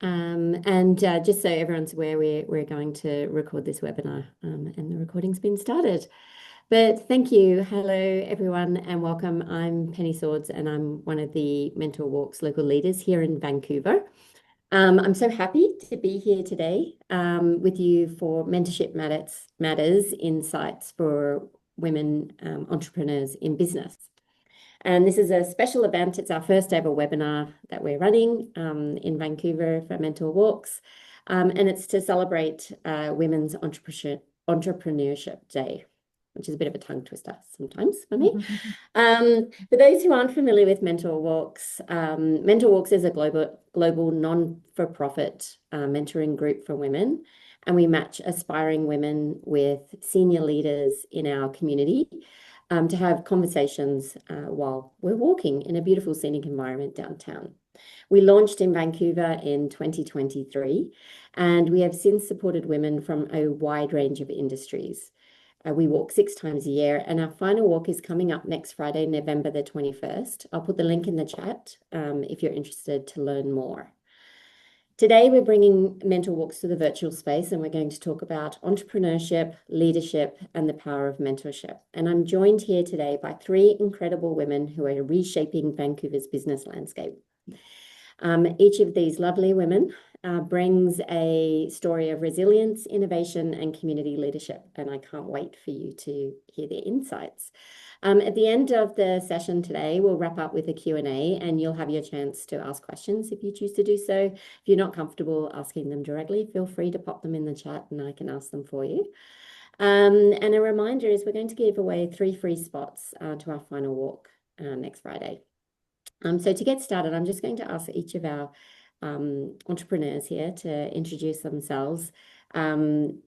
And just so everyone's aware, we're going to record this webinar, and the recording's been started. But thank you. Hello, everyone, and welcome. I'm Penny Swords, and I'm one of the Mentor Walks local leaders here in Vancouver. I'm so happy to be here today with you for Mentorship Matters Insights for Women Entrepreneurs in Business. And this is a special event. It's our first ever webinar that we're running in Vancouver for Mentor Walks. And it's to celebrate Women's Entrepreneurship Day, which is a bit of a tongue twister sometimes for me. For those who aren't familiar with Mentor Walks is a global non-for-profit mentoring group for women. And we match aspiring women with senior leaders in our community to have conversations while we're walking in a beautiful scenic environment downtown. We launched in Vancouver in 2023, and we have since supported women from a wide range of industries. We walk 6 times a year, and our final walk is coming up next Friday, November the 21st. I'll put the link in the chat if you're interested to learn more. Today, we're bringing Mentor Walks to the virtual space, and we're going to talk about entrepreneurship, leadership, and the power of mentorship. And I'm joined here today by 3 incredible women who are reshaping Vancouver's business landscape. Each of these lovely women brings a story of resilience, innovation, and community leadership, and I can't wait for you to hear their insights. At the end of the session today, we'll wrap up with a Q&A, and you'll have your chance to ask questions if you choose to do so. If you're not comfortable asking them directly, feel free to pop them in the chat and I can ask them for you. And a reminder is we're going to give away 3 free spots to our final walk next Friday. So to get started, I'm just going to ask each of our entrepreneurs here to introduce themselves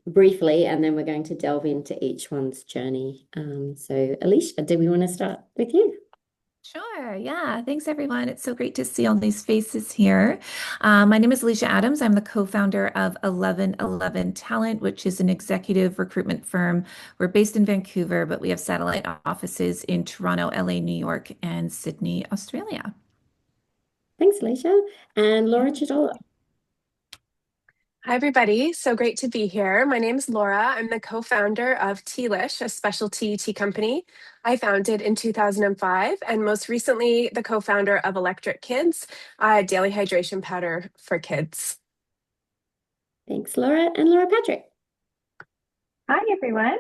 briefly, and then we're going to delve into each one's journey. So Alicia, do we want to start with you? Sure. Yeah. Thanks, everyone. It's so great to see all these faces here. My name is Alicia Adams. I'm the co-founder of 1111 Talent, which is an executive recruitment firm. We're based in Vancouver, but we have satellite offices in Toronto, LA, New York, and Sydney, Australia. Thanks, Alicia. And Laura Chidola. Hi, everybody. So great to be here. My name is Laura. I'm the co-founder of Tealish, a specialty tea company I founded in 2005, and most recently the co-founder of Electric Kids, a daily hydration powder for kids. Thanks, Laura. And Laura Patrick. Hi, everyone.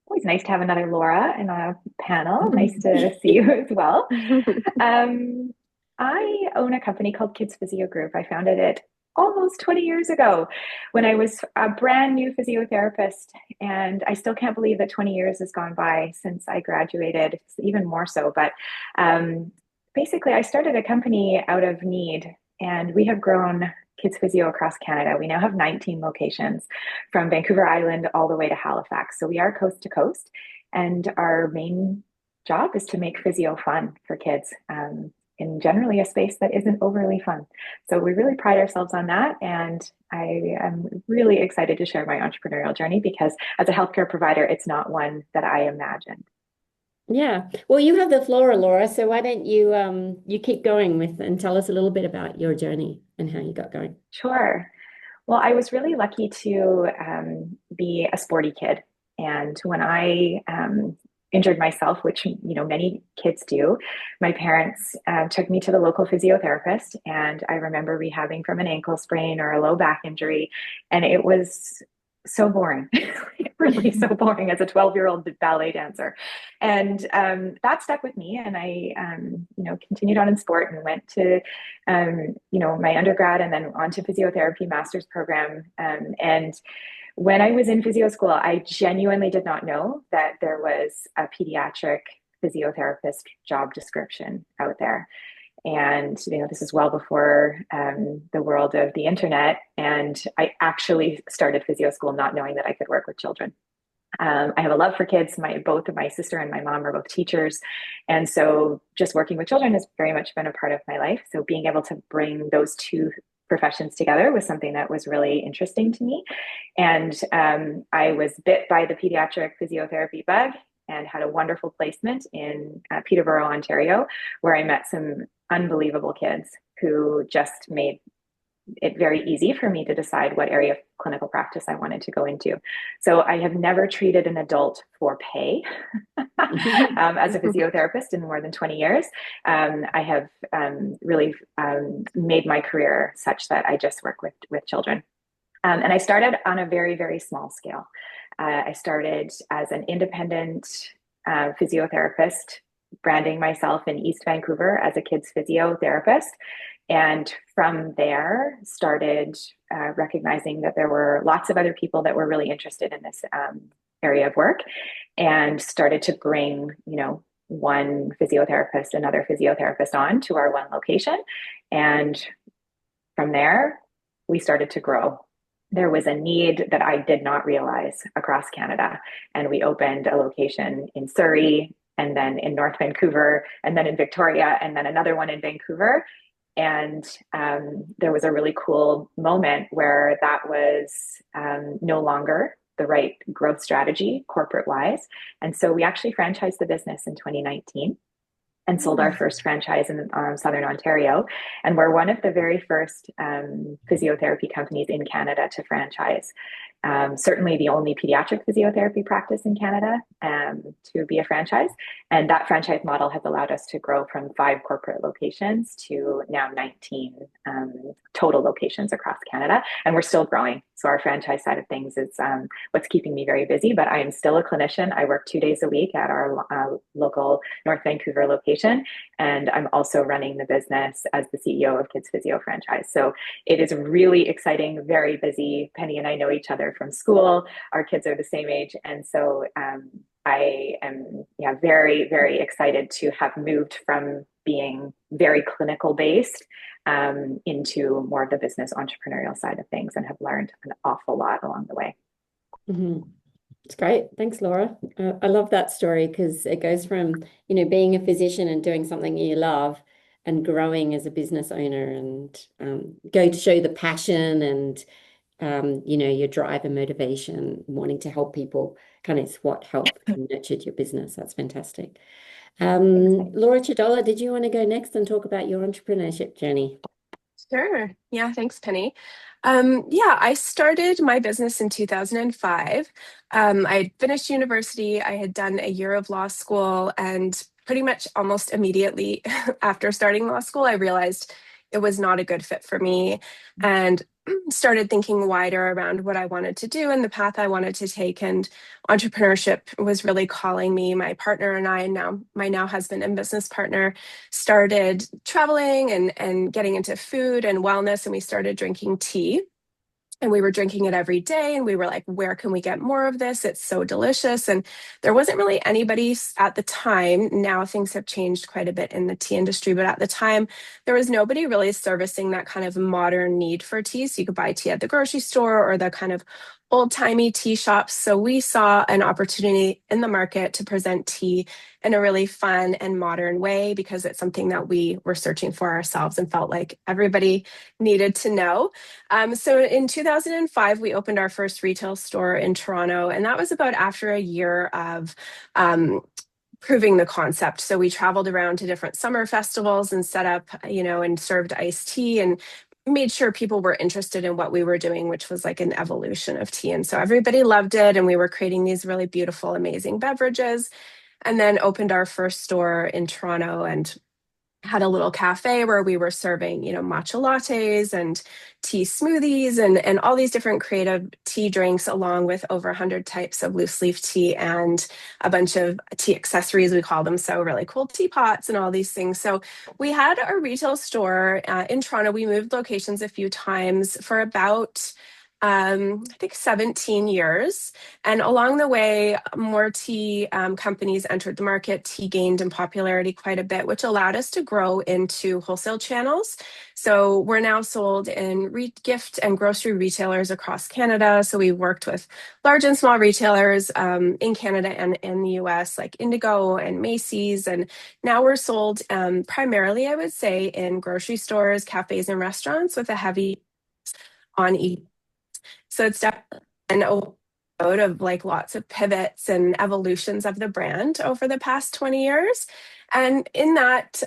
Always nice to have another Laura in a panel. Nice to see you as well. I own a company called Kids Physio Group. I founded it almost 20 years ago when I was a brand new physiotherapist. And I still can't believe that 20 years has gone by since I graduated, even more so. But basically, I started a company out of need, and we have grown Kids Physio across Canada. We now have 19 locations from Vancouver Island all the way to Halifax. So we are coast to coast, and our main job is to make physio fun for kids. In generally a space that isn't overly fun. So we really pride ourselves on that. And I am really excited to share my entrepreneurial journey because as a healthcare provider, it's not one that I imagined. Yeah. Well, you have the floor, Laura. So why don't you keep going with and tell us a little bit about your journey and how you got going. Sure. Well, I was really lucky to be a sporty kid. And when I injured myself, which many kids do, my parents took me to the local physiotherapist, and I remember rehabbing from an ankle sprain or a low back injury, and it was so boring. Really so boring as a 12-year-old ballet dancer. And that stuck with me, and I continued on in sport and went to my undergrad and then on to physiotherapy master's program. And when I was in physio school, I genuinely did not know that there was a pediatric physiotherapist job description out there. And, this is well before the world of the internet. And I actually started physio school not knowing that I could work with children. I have a love for kids. Both of my sister and my mom are both teachers. And so just working with children has very much been a part of my life. So being able to bring those two professions together was something that was really interesting to me. And I was bit by the pediatric physiotherapy bug and had a wonderful placement in Peterborough, Ontario, where I met some unbelievable kids who just made it very easy for me to decide what area of clinical practice I wanted to go into. So I have never treated an adult for pay as a physiotherapist in more than 20 years. I have really made my career such that I just work with children. And I started on a very, very small scale. I started as an independent physiotherapist, branding myself in East Vancouver as a kids physiotherapist. And from there, started recognizing that there were lots of other people that were really interested in this area of work, and started to bring, one physiotherapist, another physiotherapist on to our one location. And from there, we started to grow. There was a need that I did not realize across Canada. And we opened a location in Surrey, and then in North Vancouver, and then in Victoria, and then another one in Vancouver. And there was a really cool moment where that was no longer the right growth strategy corporate wise. And so we actually franchised the business in 2019 and sold our first franchise in Southern Ontario. And we're one of the very first physiotherapy companies in Canada to franchise. Certainly the only pediatric physiotherapy practice in Canada to be a franchise. And that franchise model has allowed us to grow from 5 corporate locations to now 19 total locations across Canada. And we're still growing. So our franchise side of things is what's keeping me very busy, but I am still a clinician. I work 2 days a week at our local North Vancouver location. And I'm also running the business as the CEO of Kids Physio Franchise. So it is really exciting, very busy. Penny and I know each other from school. Our kids are the same age. And so I am very, very excited to have moved from being very clinical based into more of the business entrepreneurial side of things, and have learned an awful lot along the way. It's great. Thanks, Laura. I love that story because it goes from, being a physician and doing something you love and growing as a business owner, and go to show the passion and, your drive and motivation, wanting to help people, kind of is what helped and nurtured your business. That's fantastic. Laura Chidola, did you want to go next and talk about your entrepreneurship journey? Sure. Yeah, thanks, Penny. I started my business in 2005. I had finished university, I had done a year of law school, and pretty much almost immediately after starting law school, I realized it was not a good fit for me, and started thinking wider around what I wanted to do and the path I wanted to take. And entrepreneurship was really calling me. My partner and I, now my now husband and business partner, started traveling and getting into food and wellness, and we started drinking tea. And we were drinking it every day, and we were like, where can we get more of this? It's so delicious. And there wasn't really anybody at the time. Now things have changed quite a bit in the tea industry, but at the time, there was nobody really servicing that kind of modern need for tea. So you could buy tea at the grocery store or the kind of old-timey tea shops. So we saw an opportunity in the market to present tea in a really fun and modern way, because it's something that we were searching for ourselves and felt like everybody needed to know. So in 2005, we opened our first retail store in Toronto, and that was about after a year of proving the concept. So we traveled around to different summer festivals and set up, and served iced tea and made sure people were interested in what we were doing, which was like an evolution of tea. And so everybody loved it, and we were creating these really beautiful, amazing beverages. And then opened our first store in Toronto and had a little cafe where we were serving, matcha lattes and tea smoothies and all these different creative tea drinks, along with over 100 types of loose leaf tea and a bunch of tea accessories, we call them. So really cool teapots and all these things. So we had a retail store in Toronto. We moved locations a few times for about I think 17 years. And along the way, more tea companies entered the market. Tea gained in popularity quite a bit, which allowed us to grow into wholesale channels. So we're now sold in gift and grocery retailers across Canada. So we worked with large and small retailers in Canada and in the US, like Indigo and Macy's. And now we're sold primarily, I would say, in grocery stores, cafes, and restaurants, with a heavy on e. So it's definitely an road of like lots of pivots and evolutions of the brand over the past 20 years. And in that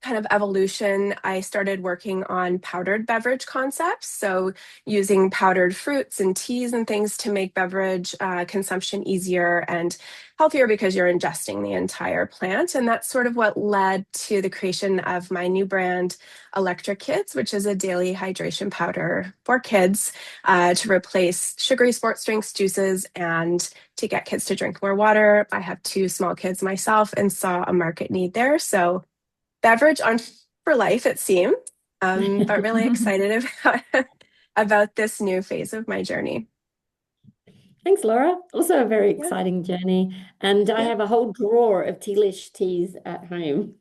kind of evolution, I started working on powdered beverage concepts. So using powdered fruits and teas and things to make beverage consumption easier and healthier because you're ingesting the entire plant. And that's sort of what led to the creation of my new brand, Electric Kids, which is a daily hydration powder for kids to replace sugary sports drinks, juices, and to get kids to drink more water. I have two small kids myself and saw a market need there. So beverage on for life, it seems, but really excited about this new phase of my journey. Thanks, Laura. Also a very Yeah, exciting journey. And I yeah. have a whole drawer of Tealish teas at home.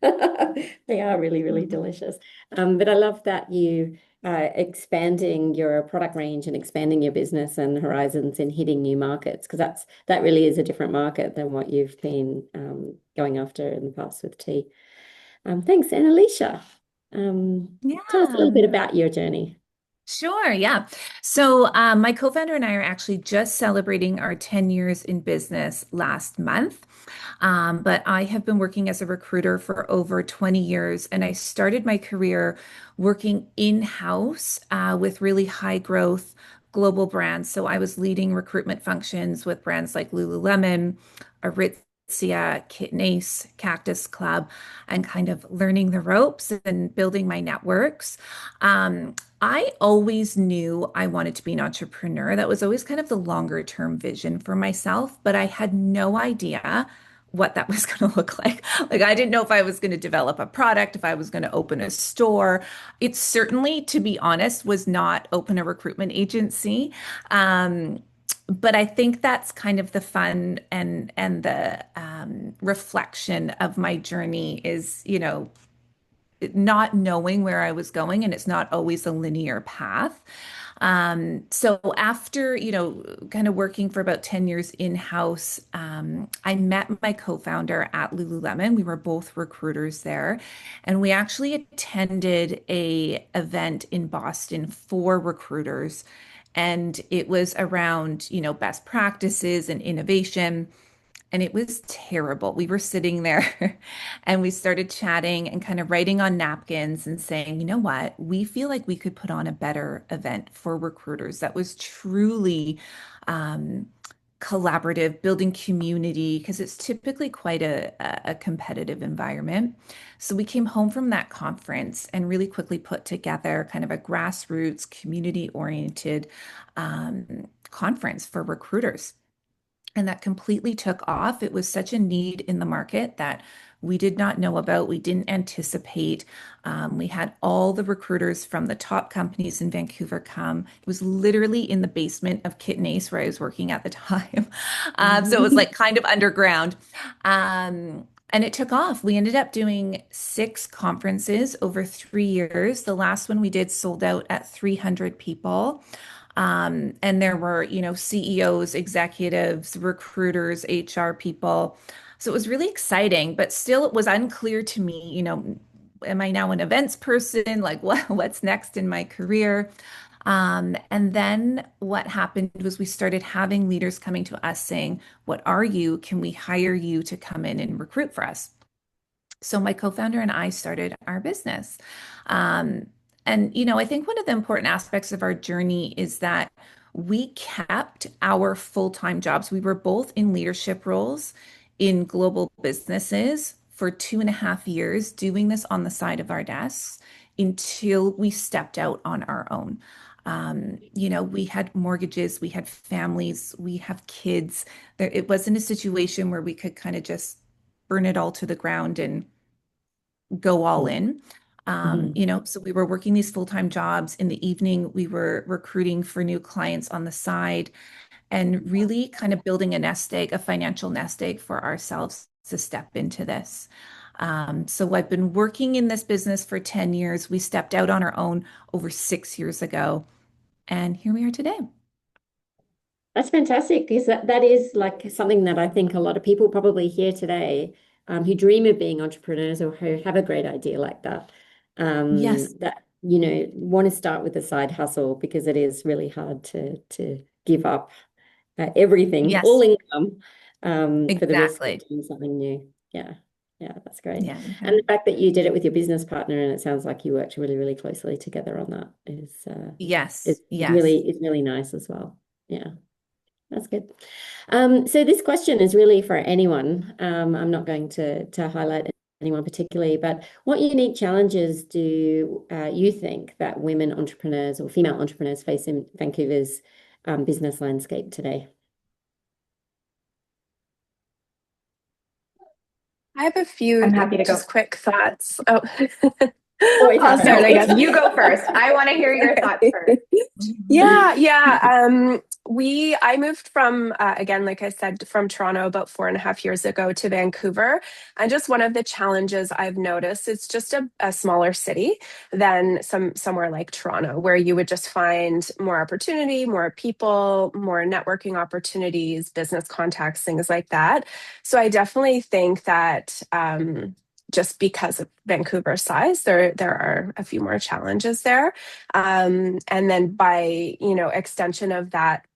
They are really, really delicious. But I love that you expanding your product range and expanding your business and horizons and hitting new markets, because that really is a different market than what you've been going after in the past with tea. Thanks. And Alicia, tell us a little bit Yeah. about your journey. Sure, yeah. So, my co-founder and I are actually just celebrating our 10 years in business last month. But I have been working as a recruiter for over 20 years, and I started my career working in-house with really high growth global brands. So I was leading recruitment functions with brands like Lululemon, Aritzia, Kitten Ace, Cactus Club, and kind of learning the ropes and building my networks. I always knew I wanted to be an entrepreneur. That was always kind of the longer term vision for myself, but I had no idea what that was going to look like. Like, I didn't know if I was going to develop a product, if I was going to open a store. It certainly, to be honest, was not open a recruitment agency. But I think that's kind of the fun and the reflection of my journey is, not knowing where I was going, and it's not always a linear path. So after, kind of working for about 10 years in-house, I met my co-founder at Lululemon. We were both recruiters there, and we actually attended a event in Boston for recruiters. And it was around, best practices and innovation. And it was terrible. We were sitting there and we started chatting and kind of writing on napkins and saying, you know what? We feel like we could put on a better event for recruiters that was truly um, collaborative, building community, because it's typically quite a competitive environment. So we came home from that conference and really quickly put together kind of a grassroots, community oriented conference for recruiters. And that completely took off. It was such a need in the market that we did not know about, we didn't anticipate. We had all the recruiters from the top companies in Vancouver come. It was literally in the basement of Kitten Ace where I was working at the time. So it was like kind of underground. And it took off. We ended up doing 6 conferences over 3 years. The last one we did sold out at 300 people. And there were, CEOs, executives, recruiters, HR people. So it was really exciting, but still it was unclear to me, am I now an events person? Like what's next in my career? And then what happened was we started having leaders coming to us saying, what are you? Can we hire you to come in and recruit for us? So my co-founder and I started our business. Um, I think one of the important aspects of our journey is that we kept our full-time jobs. We were both in leadership roles in global businesses for 2.5 years, doing this on the side of our desks until we stepped out on our own. We had mortgages, we had families, we have kids. It wasn't a situation where we could kind of just burn it all to the ground and go all in. So we were working these full-time jobs. In the evening, we were recruiting for new clients on the side and really kind of building a nest egg, a financial nest egg for ourselves to step into this. So I've been working in this business for 10 years. We stepped out on our own over 6 years ago, and here we are today. That's fantastic because that is like something that I think a lot of people probably hear today, who dream of being entrepreneurs or who have a great idea like that, Yes, that want to start with a side hustle because it is really hard to give up everything, all yes, income, for the risk of exactly. doing something new. Yeah. Yeah, that's great. Yeah. And the fact that you did it with your business partner, and it sounds like you worked really, really closely together on that Yes. is Yes. really nice as well. Yeah, that's good. So this question is really for anyone. I'm not going to highlight anyone particularly, but what unique challenges do you think that women entrepreneurs or female entrepreneurs face in Vancouver's business landscape today? I have a few I'm happy to go. just quick thoughts. Oh, Always I'll happy. start, No, I guess. you go first. I want to hear your thoughts first. Yeah, yeah. I moved from again, like I said, from Toronto about 4.5 years ago to Vancouver. And just one of the challenges I've noticed, it's just a smaller city than somewhere like Toronto, where you would just find more opportunity, more people, more networking opportunities, business contacts, things like that. So I definitely think that just because of Vancouver's size, there are a few more challenges there. And then by extension of that,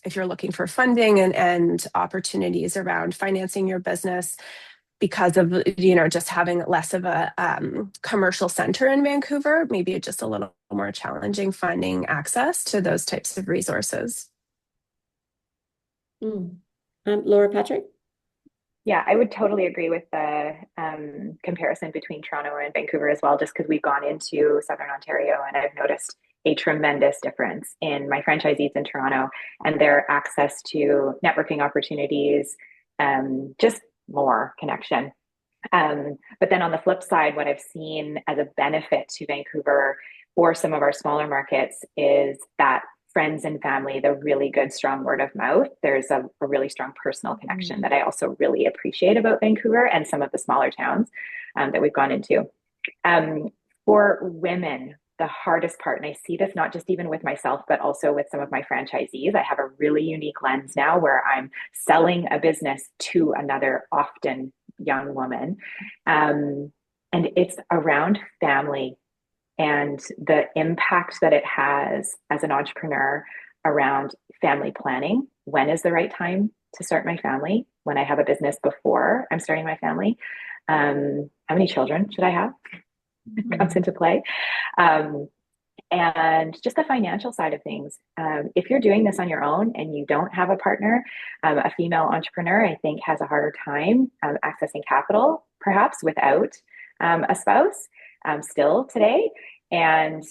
if you're looking for funding and opportunities around financing your business because of just having less of a commercial center in Vancouver, maybe just a little more challenging finding access to those types of resources. Mm. Laura Patrick? Yeah, I would totally agree with the comparison between Toronto and Vancouver as well, just because we've gone into Southern Ontario and I've noticed a tremendous difference in my franchisees in Toronto and their access to networking opportunities, just more connection. But then on the flip side, what I've seen as a benefit to Vancouver or some of our smaller markets is that friends and family, the really good, strong word of mouth. There's a really strong personal connection that I also really appreciate about Vancouver and some of the smaller towns that we've gone into. Um, for women, the hardest part, and I see this not just even with myself, but also with some of my franchisees, I have a really unique lens now where I'm selling a business to another often young woman. And it's around family and the impact that it has as an entrepreneur around family planning. When is the right time to start my family? When I have a business before I'm starting my family? How many children should I have? Comes into play. Um, and just the financial side of things. If you're doing this on your own and you don't have a partner, a female entrepreneur, I think, has a harder time accessing capital, perhaps without a spouse still today. And,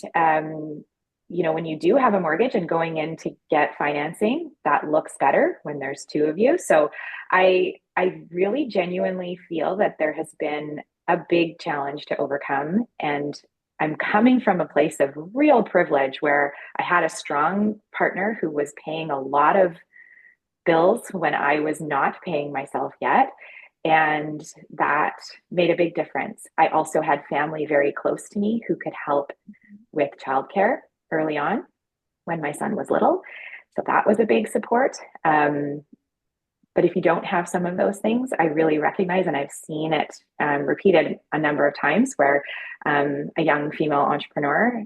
when you do have a mortgage and going in to get financing, that looks better when there's two of you. So I really genuinely feel that there has been a big challenge to overcome. And I'm coming from a place of real privilege where I had a strong partner who was paying a lot of bills when I was not paying myself yet. And that made a big difference. I also had family very close to me who could help with childcare early on when my son was little. So that was a big support. But if you don't have some of those things, I really recognize, and I've seen it repeated a number of times, where a young female entrepreneur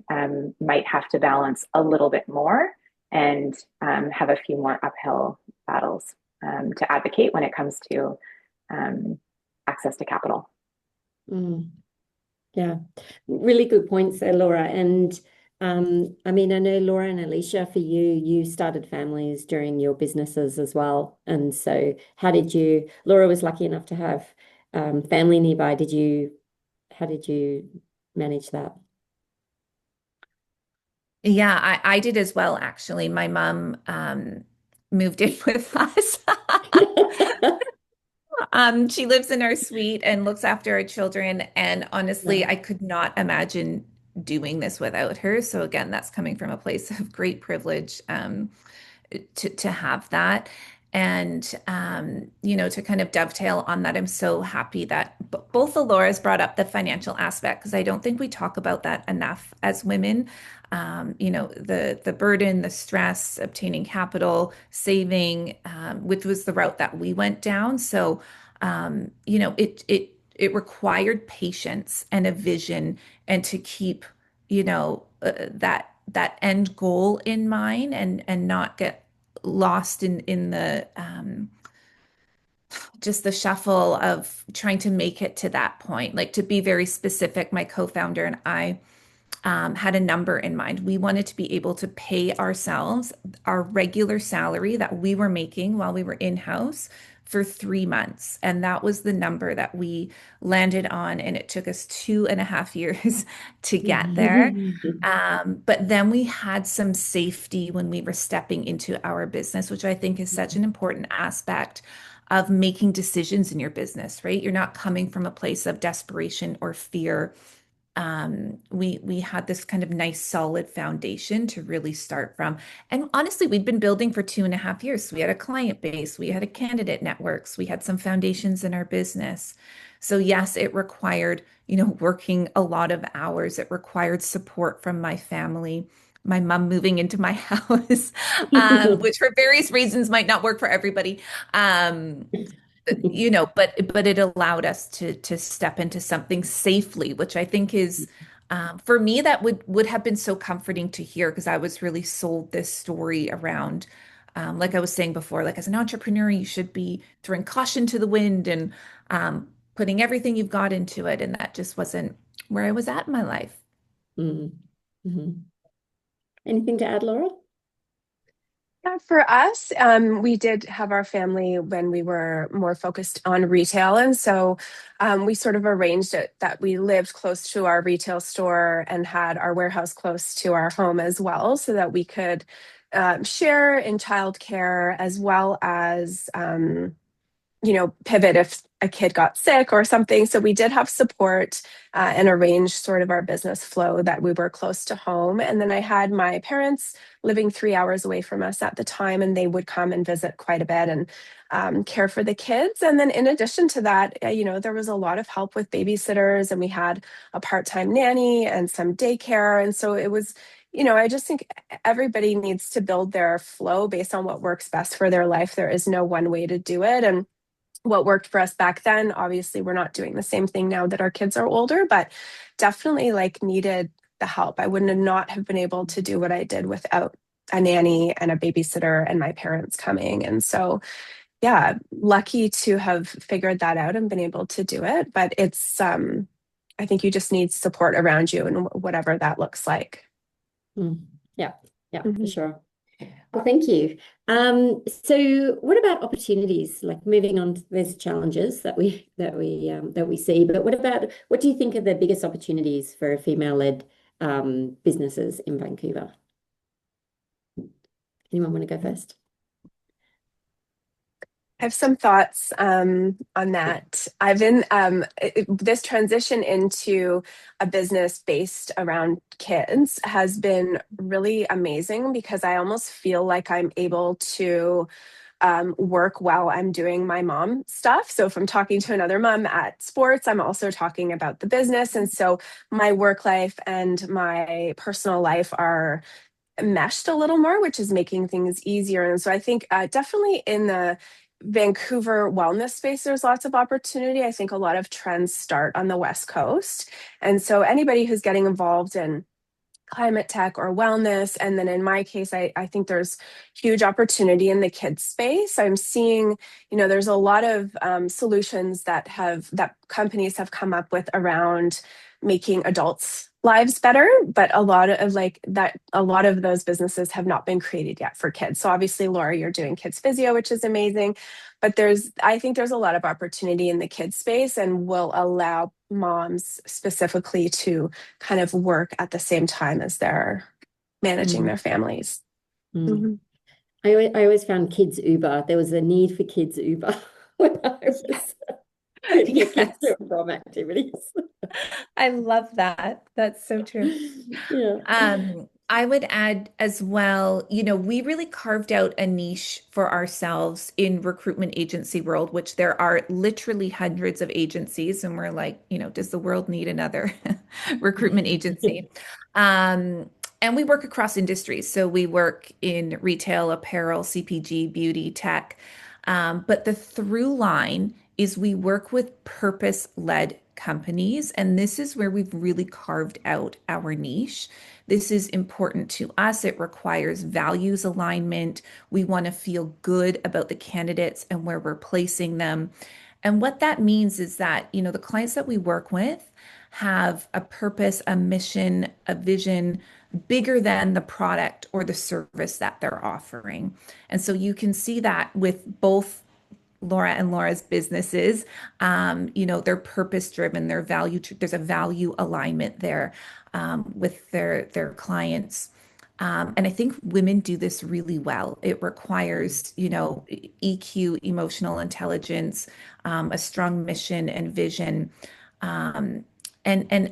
might have to balance a little bit more and have a few more uphill battles to advocate when it comes to access to capital. Mm. Yeah, really good points there, Laura. And I mean, I know Laura and Alicia, for you, you started families during your businesses as well. And so how did you, Laura was lucky enough to have family nearby. How did you manage that? Yeah, I did as well, actually. My mom moved in with us. She lives in our suite and looks after our children. And honestly, Yeah. I could not imagine doing this without her. So again, that's coming from a place of great privilege. To have that. And, to kind of dovetail on that, I'm so happy that both the Lauras brought up the financial aspect because I don't think we talk about that enough as women. The burden, the stress, obtaining capital, saving, which was the route that we went down. So, it required patience and a vision and to keep, that end goal in mind and not get lost in the just the shuffle of trying to make it to that point. Like, to be very specific, my co-founder and I had a number in mind. We wanted to be able to pay ourselves our regular salary that we were making while we were in-house for 3 months. And that was the number that we landed on. And it took us 2.5 years to get there. But then we had some safety when we were stepping into our business, which I think is such an important aspect of making decisions in your business, right? You're not coming from a place of desperation or fear. We had this kind of nice solid foundation to really start from. And honestly, we'd been building for 2.5 years. So we had a client base, we had a candidate networks, we had some foundations in our business. So yes, it required, working a lot of hours. It required support from my family, my mom moving into my house, which for various reasons might not work for everybody. But it allowed us to step into something safely, which I think is for me that would have been so comforting to hear, because I was really sold this story around like I was saying before, like as an entrepreneur, you should be throwing caution to the wind and putting everything you've got into it. And that just wasn't where I was at in my life. Mm-hmm. Anything to add, Laura? Yeah, for us, we did have our family when we were more focused on retail. And so we sort of arranged it that we lived close to our retail store and had our warehouse close to our home as well, so that we could share in childcare as well as pivot if a kid got sick or something. So we did have support and arrange sort of our business flow that we were close to home. And then I had my parents living 3 hours away from us at the time, and they would come and visit quite a bit and care for the kids. And then in addition to that, there was a lot of help with babysitters, and we had a part-time nanny and some daycare. And so it was, I just think everybody needs to build their flow based on what works best for their life. There is no one way to do it. And what worked for us back then, obviously we're not doing the same thing now that our kids are older, but definitely like needed the help. I wouldn't have not have been able to do what I did without a nanny and a babysitter and my parents coming. And so, yeah, lucky to have figured that out and been able to do it. But it's, I think you just need support around you and whatever that looks like. Yeah, for sure. Well, thank you. So what about opportunities? Like, moving on, there's challenges that we see, but what do you think are the biggest opportunities for female-led businesses in Vancouver? Anyone want to go first? I have some thoughts on that. I've been this transition into a business based around kids has been really amazing, because I almost feel like I'm able to work while I'm doing my mom stuff. So if I'm talking to another mom at sports, I'm also talking about the business. And so my work life and my personal life are meshed a little more, which is making things easier. And so I think definitely in the Vancouver wellness space, there's lots of opportunity. I think a lot of trends start on the West Coast. And so anybody who's getting involved in climate tech or wellness, and then in my case, I think there's huge opportunity in the kids space. I'm seeing, there's a lot of solutions that companies have come up with around making adults' lives better, but a lot of those businesses have not been created yet for kids. So obviously, Laura, you're doing kids physio, which is amazing, but I think there's a lot of opportunity in the kids space, and will allow moms specifically to kind of work at the same time as they're managing their families. Mm. I always found kids Uber. There was a need for kids Uber when I was taking kids to and from activities. I love that. That's so true. Yeah. I would add as well, we really carved out a niche for ourselves in recruitment agency world, which there are literally hundreds of agencies. And we're like, does the world need another recruitment agency? And we work across industries. So we work in retail, apparel, CPG, beauty, tech. But the through line is we work with purpose-led companies. And this is where we've really carved out our niche. This is important to us. It requires values alignment. We want to feel good about the candidates and where we're placing them. And what that means is that, the clients that we work with have a purpose, a mission, a vision bigger than the product or the service that they're offering. And so you can see that with both Laura and Laura's businesses. They're purpose driven, there's a value alignment there with their clients. And I think women do this really well. It requires, EQ, emotional intelligence, a strong mission and vision. And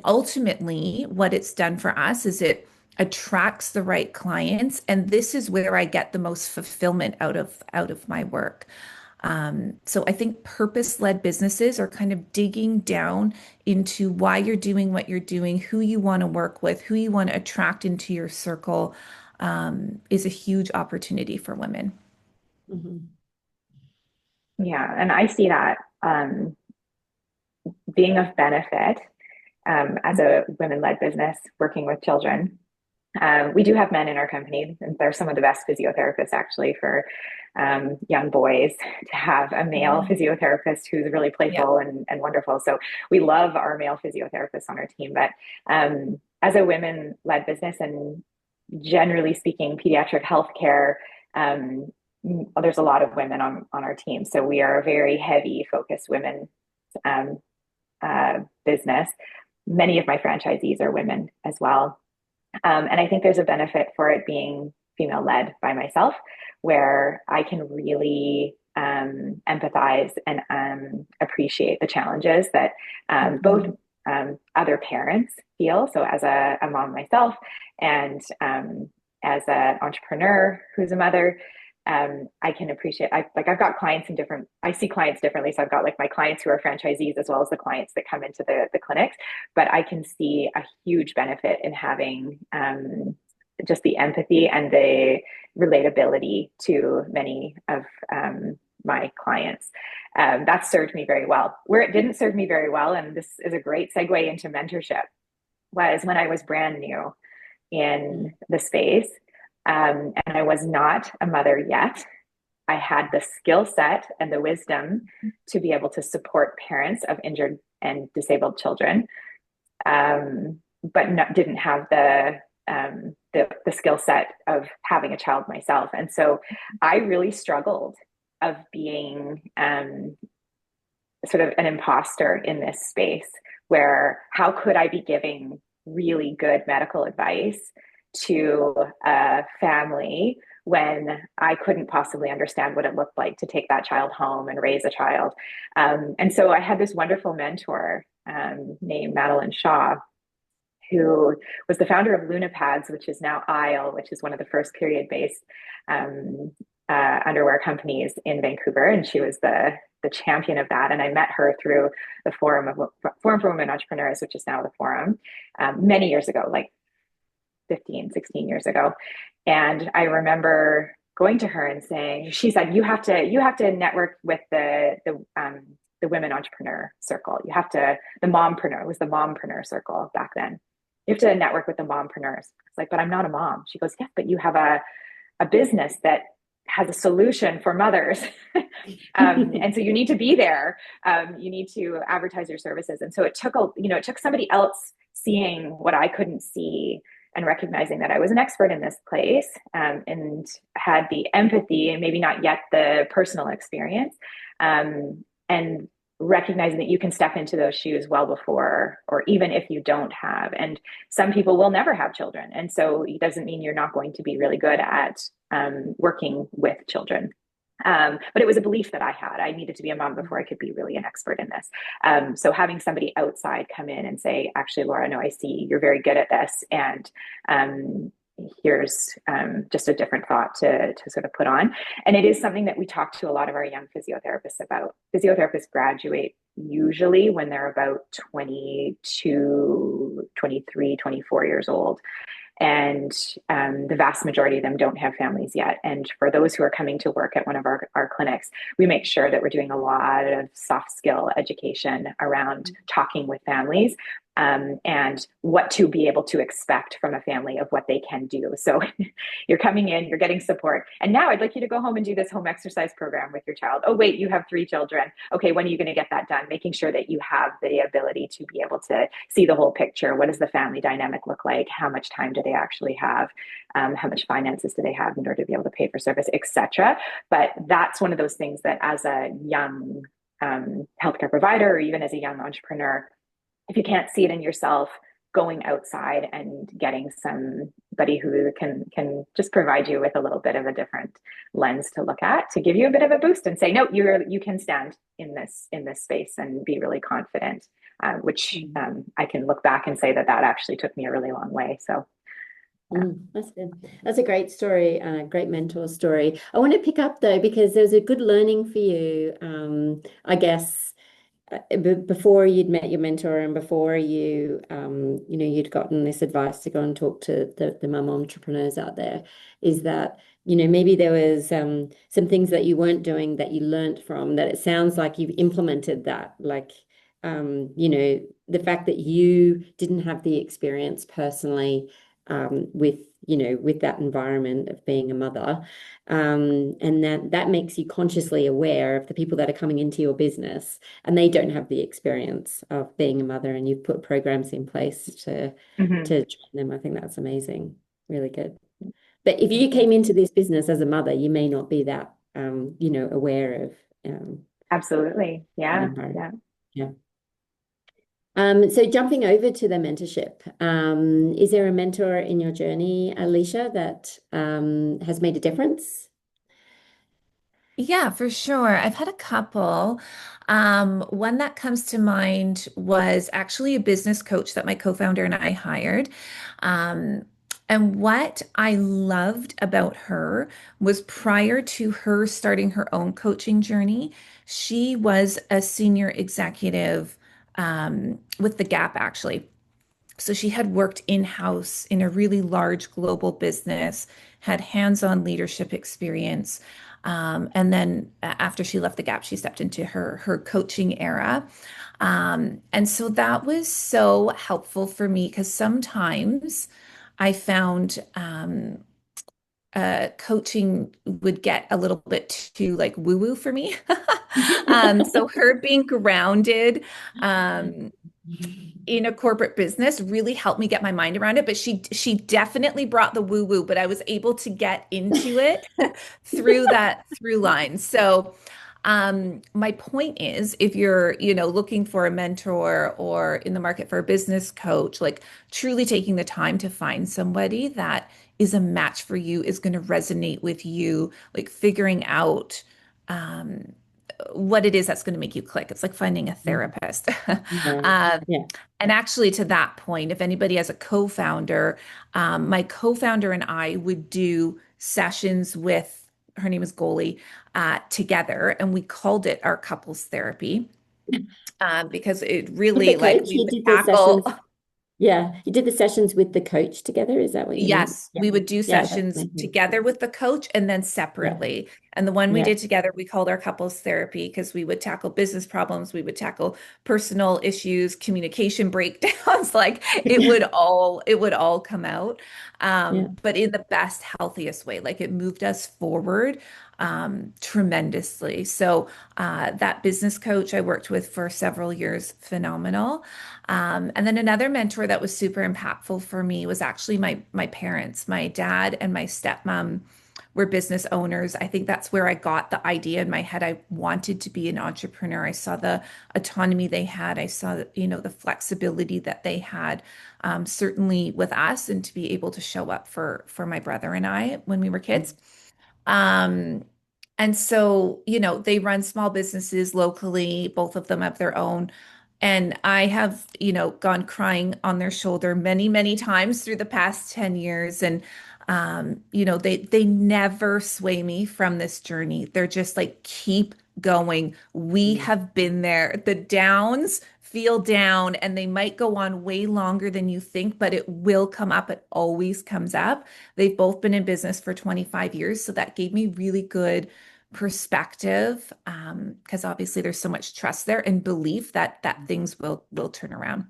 ultimately, what it's done for us is it attracts the right clients. And this is where I get the most fulfillment out of my work. So I think purpose-led businesses are kind of digging down into why you're doing what you're doing, who you want to work with, who you want to attract into your circle, is a huge opportunity for women. Mm-hmm. Yeah, and I see that being of benefit as a women-led business working with children. We do have men in our company, and they're some of the best physiotherapists actually for young boys to have a male physiotherapist who's really playful and wonderful. So we love our male physiotherapists on our team. But as a women-led business and generally speaking, pediatric healthcare, there's a lot of women on our team. So we are a very heavy focused women business. Many of my franchisees are women as well. And I think there's a benefit for it being female led by myself, where I can really empathize and appreciate the challenges that both other parents feel. So as a mom myself and as an entrepreneur who's a mother, I can appreciate, I've got clients I see clients differently. So I've got like my clients who are franchisees as well as the clients that come into the clinics, but I can see a huge benefit in having just the empathy and the relatability to many of my clients. That served me very well. Where it didn't serve me very well, and this is a great segue into mentorship, was when I was brand new in the space. And I was not a mother yet. I had the skill set and the wisdom to be able to support parents of injured and disabled children, but didn't have the skill set of having a child myself. And so I really struggled of being sort of an imposter in this space, where how could I be giving really good medical advice to a family when I couldn't possibly understand what it looked like to take that child home and raise a child. And so I had this wonderful mentor named Madeline Shaw, who was the founder of Luna Pads, which is now Isle, which is one of the first period-based underwear companies in Vancouver. And she was the champion of that. And I met her through the Forum for Women Entrepreneurs, which is now the Forum, many years ago, like 15, 16 years ago. And I remember going to her and saying, she said, you have to network with the women entrepreneur circle. You have to, the mompreneur, it was the mompreneur circle back then. You have to network with the mompreneurs. It's like, but I'm not a mom. She goes, yeah, but you have a business that has a solution for mothers. And so you need to be there. You need to advertise your services. And so it took somebody else seeing what I couldn't see and recognizing that I was an expert in this place, and had the empathy and maybe not yet the personal experience, and recognizing that you can step into those shoes well before, or even if you don't have. And some people will never have children. And so it doesn't mean you're not going to be really good at working with children. But it was a belief that I had. I needed to be a mom before I could be really an expert in this. So having somebody outside come in and say, actually, Laura, no, I see you're very good at this. And here's just a different thought to sort of put on. And it is something that we talk to a lot of our young physiotherapists about. Physiotherapists graduate usually when they're about 22, 23, 24 years old. And the vast majority of them don't have families yet. And for those who are coming to work at one of our clinics, we make sure that we're doing a lot of soft skill education around talking with families, and what to be able to expect from a family of what they can do. So you're coming in, you're getting support. And now I'd like you to go home and do this home exercise program with your child. Oh, wait, you have 3 children. Okay, when are you going to get that done? Making sure that you have the ability to be able to see the whole picture. What does the family dynamic look like? How much time do they actually have? How much finances do they have in order to be able to pay for service, etc. But that's one of those things that as a young healthcare provider, or even as a young entrepreneur, if you can't see it in yourself, going outside and getting somebody who can just provide you with a little bit of a different lens to look at, to give you a bit of a boost and say, no, you can stand in this space and be really confident, which I can look back and say that actually took me a really long way. So that's good. That's a great story, great mentor story. I want to pick up though, because there's a good learning for you, I guess, before you'd met your mentor and before you'd gotten this advice to go and talk to the mum entrepreneurs out there, is that, maybe there was some things that you weren't doing that you learned from, that it sounds like you've implemented that, like, the fact that you didn't have the experience personally, with that environment of being a mother, and that makes you consciously aware of the people that are coming into your business and they don't have the experience of being a mother, and you've put programs in place to train them. I think that's amazing, really good. But if you came into this business as a mother, you may not be that aware of absolutely, yeah. So jumping over to the mentorship, is there a mentor in your journey, Alicia, that has made a difference? Yeah, for sure. I've had a couple. One that comes to mind was actually a business coach that my co-founder and I hired. Um, and what I loved about her was, prior to her starting her own coaching journey, she was a senior executive with the Gap, actually. So she had worked in-house in a really large global business, had hands-on leadership experience. And then after she left the Gap, she stepped into her coaching era. And so that was so helpful for me, because sometimes I found coaching would get a little bit too like woo-woo for me. So her being grounded in a corporate business really helped me get my mind around it. But she definitely brought the woo-woo, but I was able to get into it through that through line. So my point is, if you're, looking for a mentor or in the market for a business coach, like truly taking the time to find somebody that is a match for you, is going to resonate with you, like figuring out what it is that's going to make you click. It's like finding a therapist. Yeah. And actually, to that point, if anybody has a co-founder, my co-founder and I would do sessions with, her name is Goalie, together, and we called it our couples therapy, because it With the really, like, coach, we you would did the tackle. sessions. Yeah, you did the sessions with the coach together. Is that what you meant? Yes, Yeah. we would do Yeah, that's sessions amazing. together with the coach and then Yeah. separately. And the one we Yeah. did together, we called our couples therapy, because we would tackle business problems, we would tackle personal issues, communication breakdowns, like it would all come out. Yeah. But in the best, healthiest way. Like, it moved us forward tremendously. So that business coach I worked with for several years, phenomenal. And then another mentor that was super impactful for me was actually my parents. My dad and my stepmom were business owners. I think that's where I got the idea in my head. I wanted to be an entrepreneur. I saw the autonomy they had. I saw, the flexibility that they had, certainly with us, and to be able to show up for my brother and I when we were kids. Um, and so, they run small businesses locally. Both of them have their own. And I have, gone crying on their shoulder many, many times through the past 10 years. And, they never sway me from this journey. They're just like, keep going. We have been there. The downs feel down, and they might go on way longer than you think, but it will come up. It always comes up. They've both been in business for 25 years. So that gave me really good perspective, because obviously there's so much trust there and belief that things will turn around.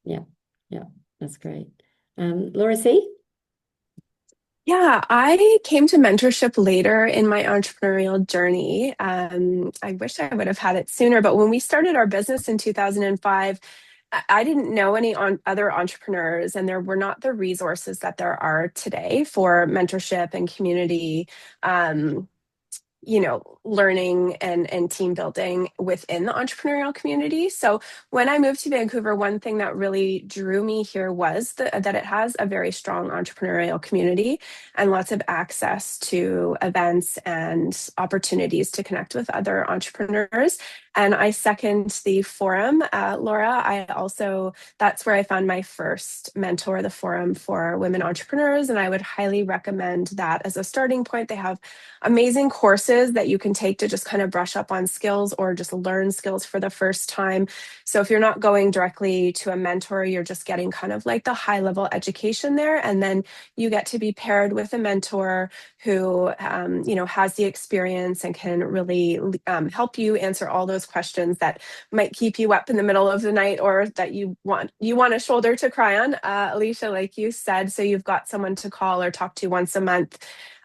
Yeah, yeah, that's great. Laura C? Yeah, I came to mentorship later in my entrepreneurial journey. I wish I would have had it sooner, but when we started our business in 2005, I didn't know any other entrepreneurs, and there were not the resources that there are today for mentorship and community. Learning and team building within the entrepreneurial community. So when I moved to Vancouver, one thing that really drew me here was that it has a very strong entrepreneurial community and lots of access to events and opportunities to connect with other entrepreneurs. And I second the forum, Laura. That's where I found my first mentor, the Forum for Women Entrepreneurs. And I would highly recommend that as a starting point. They have amazing courses that you can take to just kind of brush up on skills or just learn skills for the first time. So if you're not going directly to a mentor, you're just getting kind of like the high level education there. And then you get to be paired with a mentor who, has the experience and can really help you answer all those questions that might keep you up in the middle of the night, or that you want a shoulder to cry on, Alicia, like you said. So you've got someone to call or talk to once a month,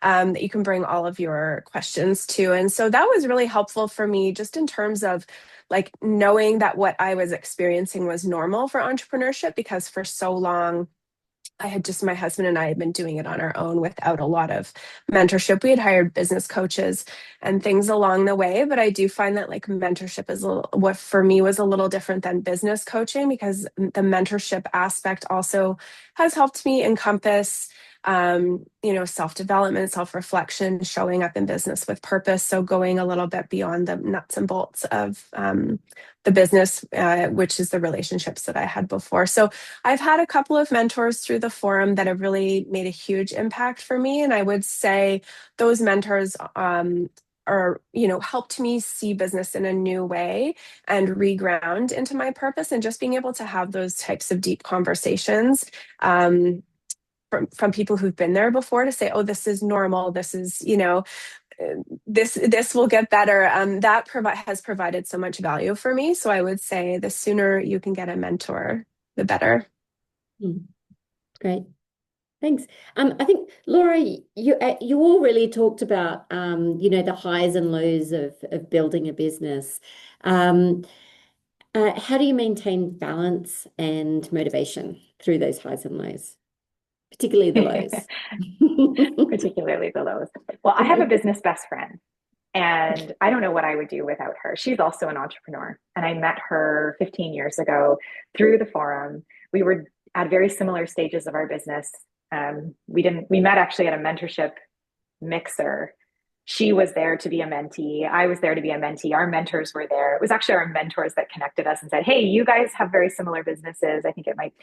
that you can bring all of your questions to. And so that was really helpful for me, just in terms of like knowing that what I was experiencing was normal for entrepreneurship, because for so long, my husband and I had been doing it on our own without a lot of mentorship. We had hired business coaches and things along the way, but I do find that like mentorship is what for me was a little different than business coaching, because the mentorship aspect also has helped me encompass self-development, self-reflection, showing up in business with purpose. So going a little bit beyond the nuts and bolts of the business, which is the relationships that I had before. So I've had a couple of mentors through the forum that have really made a huge impact for me. And I would say those mentors helped me see business in a new way and reground into my purpose, and just being able to have those types of deep conversations from people who've been there before, to say, oh, this is normal. This is, this will get better. That has provided so much value for me. So I would say the sooner you can get a mentor, the better. Great. Thanks. I think, Laura, you all really talked about, the highs and lows of building a business. How do you maintain balance and motivation through those highs and lows, particularly the lows? Particularly the lows. Well, I have a business best friend, and I don't know what I would do without her. She's also an entrepreneur, and I met her 15 years ago through the forum. We were at very similar stages of our business. We met actually at a mentorship mixer. She was there to be a mentee. I was there to be a mentee. Our mentors were there. It was actually our mentors that connected us and said, hey, you guys have very similar businesses. I think it might.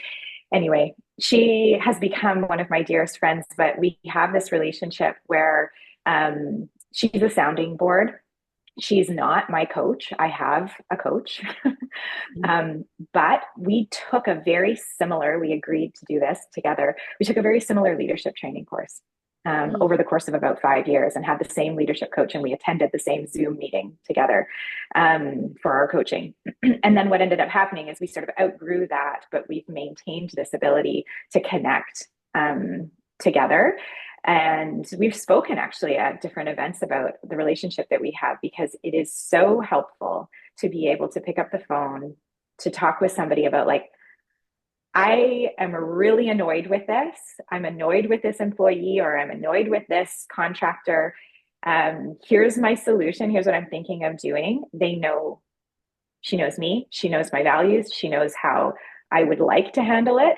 Anyway, she has become one of my dearest friends, but we have this relationship where she's a sounding board. She's not my coach. I have a coach. But we agreed to do this together. We took a very similar leadership training course over the course of about 5 years, and had the same leadership coach, and we attended the same Zoom meeting together for our coaching. And then what ended up happening is we sort of outgrew that, but we've maintained this ability to connect together. And we've spoken actually at different events about the relationship that we have, because it is so helpful to be able to pick up the phone, to talk with somebody about, like, I am really annoyed with this. I'm annoyed with this employee, or I'm annoyed with this contractor. Here's my solution. Here's what I'm thinking of doing. She knows me. She knows my values. She knows how I would like to handle it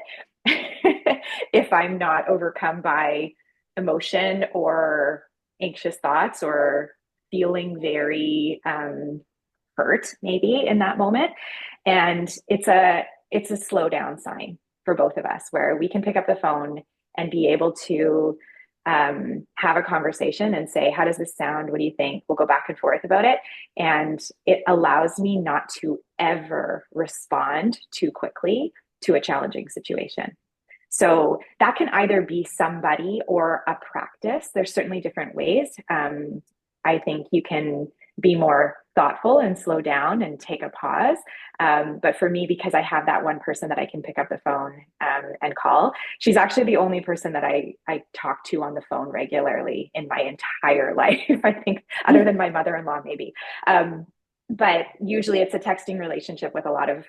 if I'm not overcome by emotion or anxious thoughts, or feeling very hurt maybe in that moment. And it's a slow down sign for both of us, where we can pick up the phone and be able to have a conversation and say, how does this sound? What do you think? We'll go back and forth about it. And it allows me not to ever respond too quickly to a challenging situation. So that can either be somebody or a practice. There's certainly different ways. I think you can be more thoughtful and slow down and take a pause. But for me, because I have that one person that I can pick up the phone and call, she's actually the only person that I talk to on the phone regularly in my entire life, I think, other than my mother-in-law, maybe. But usually it's a texting relationship with a lot of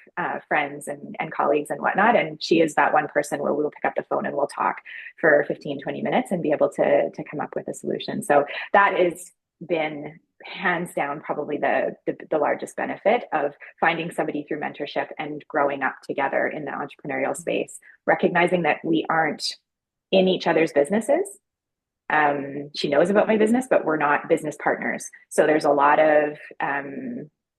friends and colleagues and whatnot. And she is that one person where we'll pick up the phone and we'll talk for 15, 20 minutes and be able to come up with a solution. So that has been hands down probably the largest benefit of finding somebody through mentorship and growing up together in the entrepreneurial space, recognizing that we aren't in each other's businesses. She knows about my business, but we're not business partners. So there's a lot of,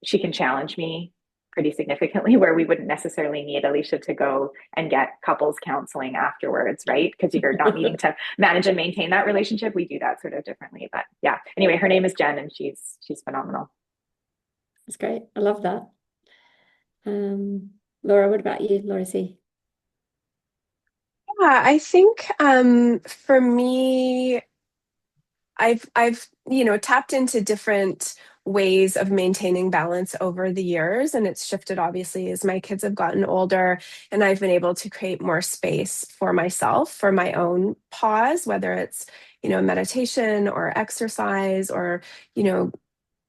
she can challenge me pretty significantly where we wouldn't necessarily need Alicia to go and get couples counseling afterwards, right? Because you're not needing to manage and maintain that relationship. We do that sort of differently. But yeah, anyway, her name is Jen and she's phenomenal. That's great. I love that. Laura, what about you, Laura C? Yeah, I think for me, I've tapped into different ways of maintaining balance over the years, and it's shifted obviously as my kids have gotten older, and I've been able to create more space for myself, for my own pause, whether it's meditation or exercise or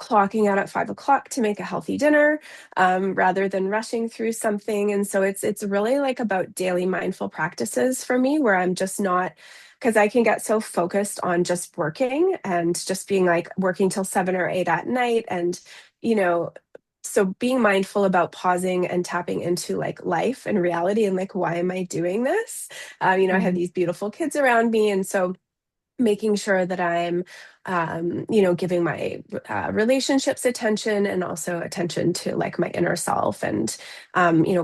clocking out at 5 o'clock to make a healthy dinner rather than rushing through something. And so it's really like about daily mindful practices for me where I'm just not, because I can get so focused on just working and just being like working till 7 or 8 at night. And, so being mindful about pausing and tapping into like life and reality and like, why am I doing this? I have these beautiful kids around me. And so making sure that I'm, giving my relationships attention and also attention to like my inner self and,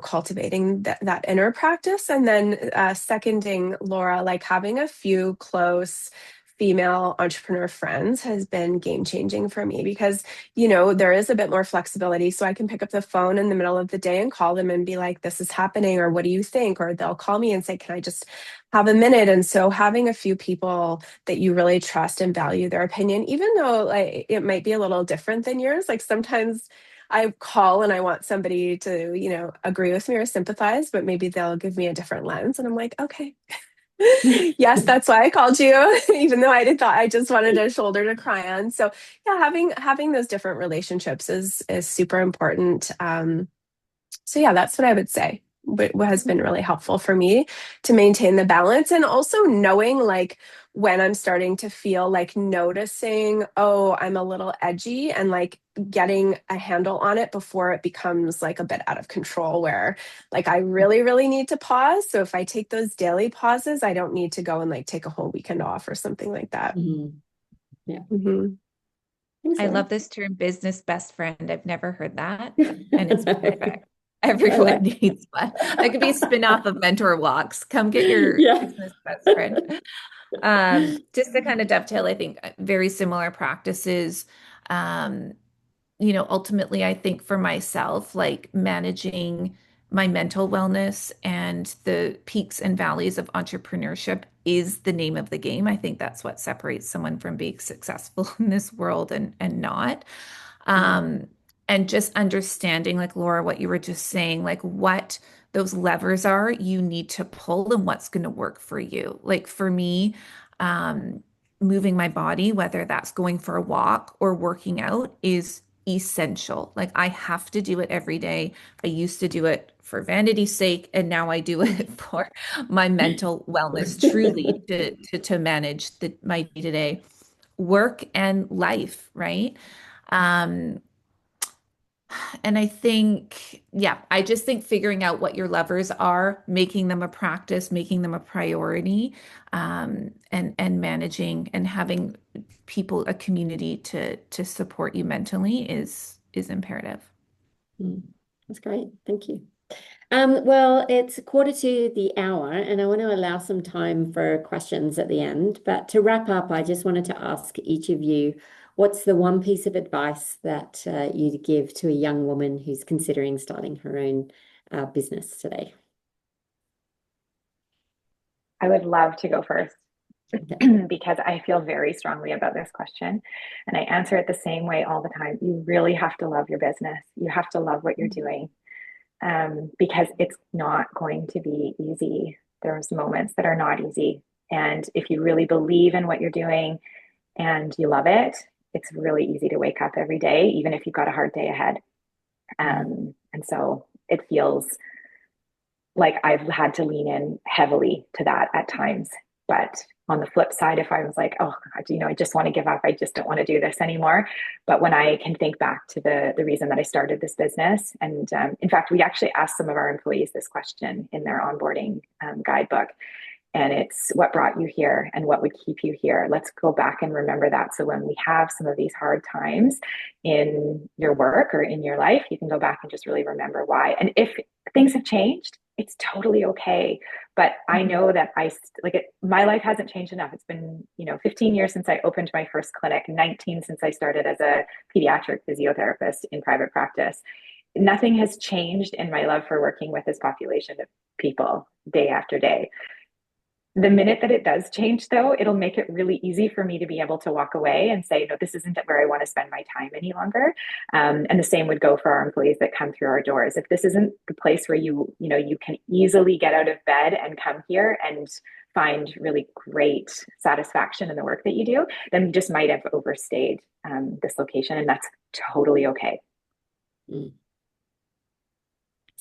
cultivating that inner practice. And then seconding Laura, like having a few close female entrepreneur friends has been game changing for me because, there is a bit more flexibility. So I can pick up the phone in the middle of the day and call them and be like, this is happening, or what do you think? Or they'll call me and say, can I just have a minute? And so having a few people that you really trust and value their opinion, even though like it might be a little different than yours, like sometimes I call and I want somebody to, agree with me or sympathize, but maybe they'll give me a different lens. And I'm like, okay. Yes, that's why I called you, even though thought I just wanted a shoulder to cry on. So yeah, having those different relationships is super important. So yeah, that's what I would say. What has been really helpful for me to maintain the balance, and also knowing like when I'm starting to feel like noticing, oh, I'm a little edgy, and like getting a handle on it before it becomes like a bit out of control where like I really, really need to pause. So if I take those daily pauses, I don't need to go and like take a whole weekend off or something like that. Yeah. I love this term, business best friend. I've never heard that, and it's perfect. Everyone needs one. That could be a spin-off of Mentor Walks. Come get your business best friend. Just to kind of dovetail, I think very similar practices. Ultimately, I think for myself, like managing my mental wellness and the peaks and valleys of entrepreneurship is the name of the game. I think that's what separates someone from being successful in this world and not. And just understanding, like Laura, what you were just saying, like what those levers are you need to pull and what's going to work for you. Like for me, moving my body, whether that's going for a walk or working out, is essential. Like I have to do it every day. I used to do it for vanity's sake, and now I do it for my mental wellness, truly to manage my day-to-day work and life, right? And I think, I just think figuring out what your levers are, making them a practice, making them a priority, and managing and having people, a community to support you mentally is imperative. That's great. Thank you. Well, it's 1:45, and I want to allow some time for questions at the end. But to wrap up, I just wanted to ask each of you what's the one piece of advice that you'd give to a young woman who's considering starting her own business today? I would love to go first Okay. because I feel very strongly about this question. And I answer it the same way all the time. You really have to love your business. You have to love what you're doing, because it's not going to be easy. There's moments that are not easy. And if you really believe in what you're doing and you love it, it's really easy to wake up every day, even if you've got a hard day ahead. And so it feels like I've had to lean in heavily to that at times. But on the flip side, if I was like, oh, I just want to give up, I just don't want to do this anymore. But when I can think back to the reason that I started this business, and in fact, we actually asked some of our employees this question in their onboarding guidebook. And it's what brought you here and what would keep you here. Let's go back and remember that. So when we have some of these hard times in your work or in your life, you can go back and just really remember why. And if things have changed, it's totally okay. But I know that my life hasn't changed enough. It's been, 15 years since I opened my first clinic, 19 since I started as a pediatric physiotherapist in private practice. Nothing has changed in my love for working with this population of people day after day. The minute that it does change, though, it'll make it really easy for me to be able to walk away and say, no, this isn't where I want to spend my time any longer. And the same would go for our employees that come through our doors. If this isn't the place where you can easily get out of bed and come here and find really great satisfaction in the work that you do, then you just might have overstayed this location, and that's totally okay. That's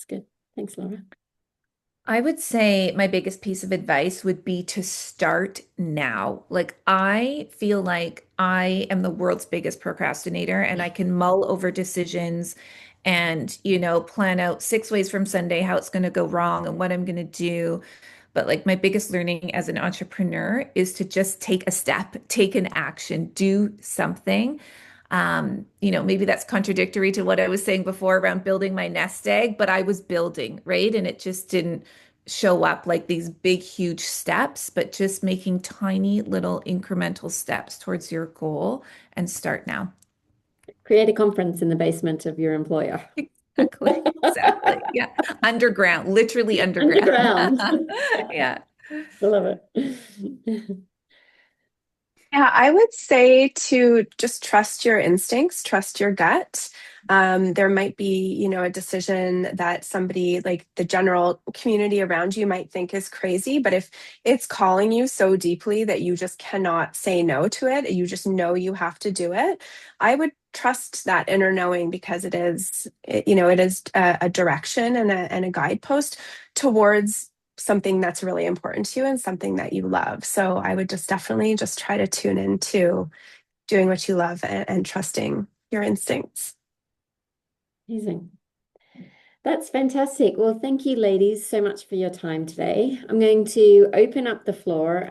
good. Thanks, Laura. I would say my biggest piece of advice would be to start now. Like, I feel like I am the world's biggest procrastinator, and I can mull over decisions and, plan out 6 ways from Sunday how it's going to go wrong and what I'm going to do. But like, my biggest learning as an entrepreneur is to just take a step, take an action, do something. Maybe that's contradictory to what I was saying before around building my nest egg, but I was building, right? And it just didn't show up like these big, huge steps, but just making tiny little incremental steps towards your goal, and start now. Create a conference in the basement of your employer. Exactly. Exactly. Yeah. Underground, literally underground. Underground. Yeah. I love it. Yeah, I would say to just trust your instincts, trust your gut. There might be, a decision that somebody like the general community around you might think is crazy, but if it's calling you so deeply that you just cannot say no to it, you just know you have to do it, I would trust that inner knowing, because it is a direction and a guidepost towards something that's really important to you and something that you love. So I would just definitely just try to tune into doing what you love and trusting your instincts. Amazing. That's fantastic. Well, thank you, ladies, so much for your time today. I'm going to open up the floor.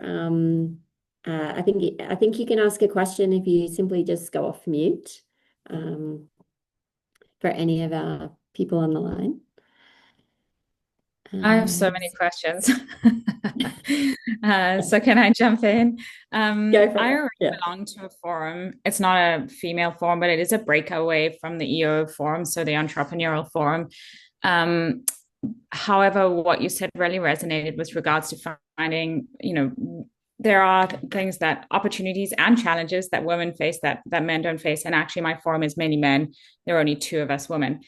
I think you can ask a question if you simply just go off mute, for any of our people on the line. I have so many questions. So can I jump in? Go for I it. already Yeah. belong to a forum. It's not a female forum, but it is a breakaway from the EO forum, so the entrepreneurial forum. However, what you said really resonated with regards to finding, there are things that opportunities and challenges that women face that men don't face. And actually, my forum is mainly men. There are only 2 of us women.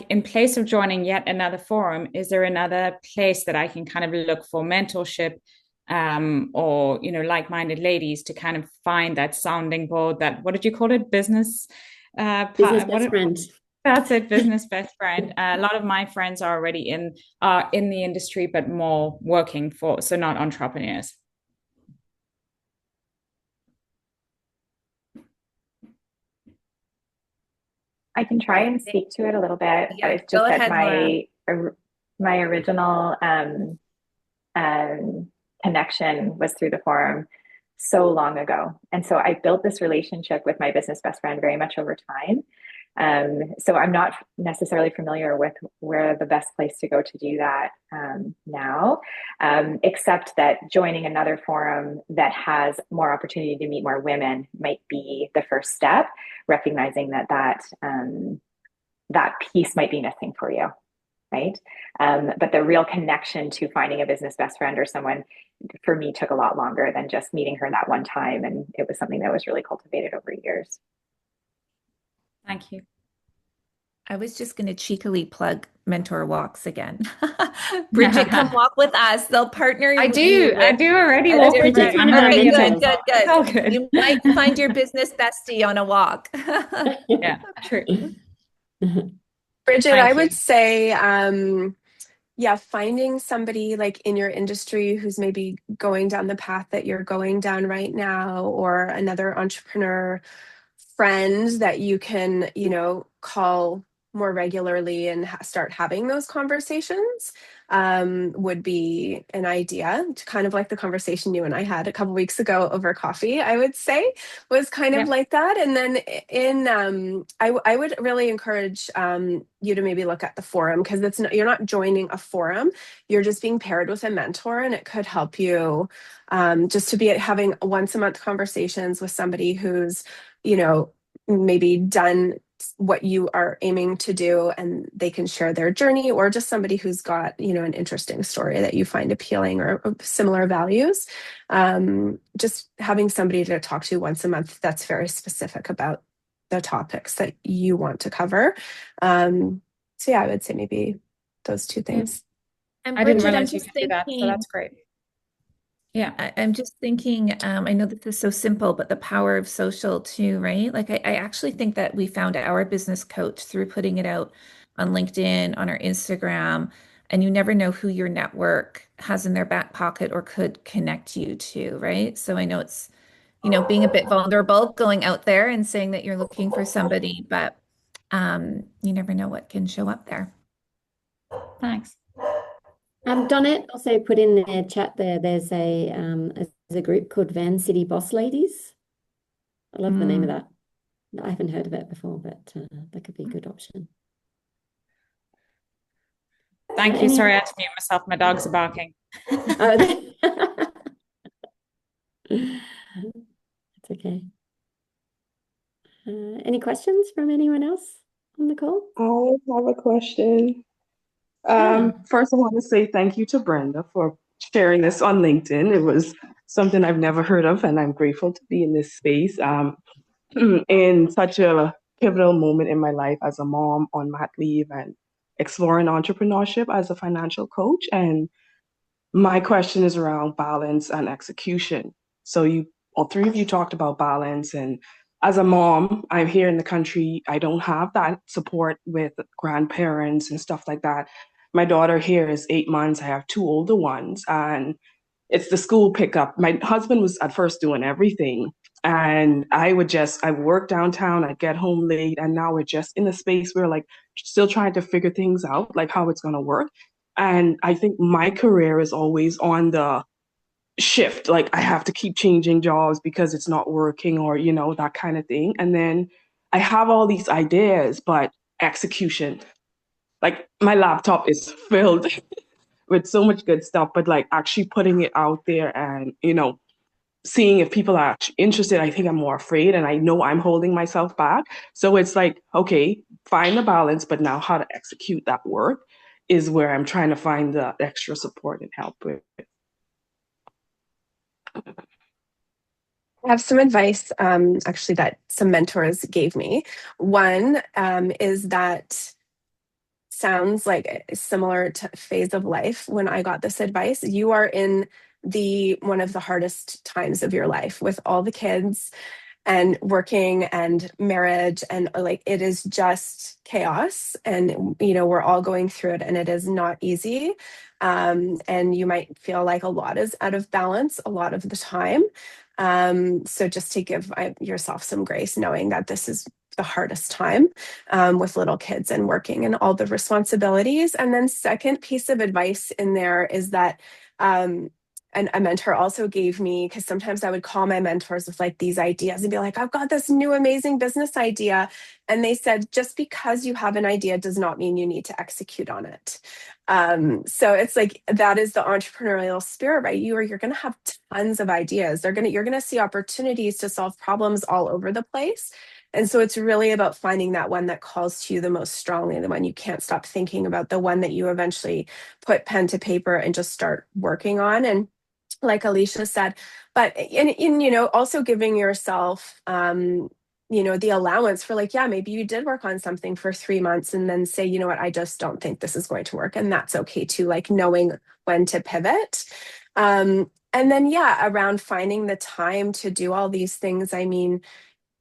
In place of joining yet another forum, is there another place that I can kind of look for mentorship, or like-minded ladies to kind of find that sounding board, that, what did you call it? Business best friend. That's it, business best friend. A lot of my friends are already in the industry, but more working for, so not entrepreneurs. I can try and speak to it a little bit, Yeah, but it's just go that ahead, my original connection was through the forum so long ago. And so I built this relationship with my business best friend very much over time. So I'm not necessarily familiar with where the best place to go to do that now. except that joining another forum that has more opportunity to meet more women might be the first step, recognizing that piece might be missing for you, right? But the real connection to finding a business best friend or someone, for me, took a lot longer than just meeting her that one time. And it was something that was really cultivated over years. Thank you. I was just going to cheekily plug Mentor Walks again. Bridget, come walk with us. They'll partner I you do already with walk a with Bridget's you. one I'm of our already mentors. It's all good. You might find your business bestie on a walk. Yeah, true. Bridget, Thank I you. would say, yeah, finding somebody like in your industry who's maybe going down the path that you're going down right now, or another entrepreneur friend that you can, call more regularly and start having those conversations, would be an idea. Kind of like the conversation you and I had a couple weeks ago over coffee, I would say, was kind of like that. And then I would really encourage you to maybe look at the forum, because you're not joining a forum, you're just being paired with a mentor, and it could help you just to be having once a month conversations with somebody who's maybe done what you are aiming to do, and they can share their journey, or just somebody who's got an interesting story that you find appealing, or similar values. Just having somebody to talk to once a month that's very specific about the topics that you want to cover. So yeah, I would say maybe those two things. And I didn't Bridget, I'm realize you just could do that, so thinking, that's great. Yeah. I'm just thinking, I know this is so simple, but the power of social too, right? Like I actually think that we found our business coach through putting it out on LinkedIn, on our Instagram, and you never know who your network has in their back pocket or could connect you to, right? So I know it's, being a bit vulnerable, going out there and saying that you're looking for somebody, but you never know what can show up there. Thanks. Donette also put in their chat there. There's a group called Van City Boss Ladies. I love the name of that. I haven't heard of it before, but that could be a good option. Thank you. Sorry, I had to mute myself. My dogs are barking. Oh, it's okay. Any questions from anyone else on the call? I have a question. First, I want to say thank you to Brenda for sharing this on LinkedIn. It was something I've never heard of, and I'm grateful to be in this space in such a pivotal moment in my life as a mom on mat leave and exploring entrepreneurship as a financial coach. And my question is around balance and execution. So all three of you talked about balance, and as a mom, I'm here in the country. I don't have that support with grandparents and stuff like that. My daughter here is 8 months. I have two older ones, and it's the school pickup. My husband was at first doing everything, and I work downtown, I get home late, and now we're just in a space where like still trying to figure things out, like how it's gonna work. And I think my career is always on the shift. Like I have to keep changing jobs because it's not working, or, that kind of thing. And then I have all these ideas, but execution, like my laptop is filled with so much good stuff, but like actually putting it out there and, seeing if people are actually interested, I think I'm more afraid, and I know I'm holding myself back. So it's like, okay, find the balance, but now how to execute that work is where I'm trying to find the extra support and help with. I have some advice, actually, that some mentors gave me. One is that sounds like a similar phase of life when I got this advice. You are in one of the hardest times of your life with all the kids and working and marriage, and like it is just chaos, and we're all going through it, and it is not easy, and you might feel like a lot is out of balance a lot of the time, so just to give yourself some grace, knowing that this is the hardest time, with little kids and working and all the responsibilities. And then second piece of advice in there is that and a mentor also gave me, because sometimes I would call my mentors with like these ideas and be like, I've got this new amazing business idea. And they said, just because you have an idea does not mean you need to execute on it. So it's like, that is the entrepreneurial spirit, right? You're going to have tons of ideas. You're going to see opportunities to solve problems all over the place. And so it's really about finding that one that calls to you the most strongly, the one you can't stop thinking about, the one that you eventually put pen to paper and just start working on. And like Alicia said, but in also giving yourself the allowance for like, yeah, maybe you did work on something for 3 months and then say, you know what, I just don't think this is going to work. And that's okay too, like knowing when to pivot. And then, yeah, around finding the time to do all these things. I mean,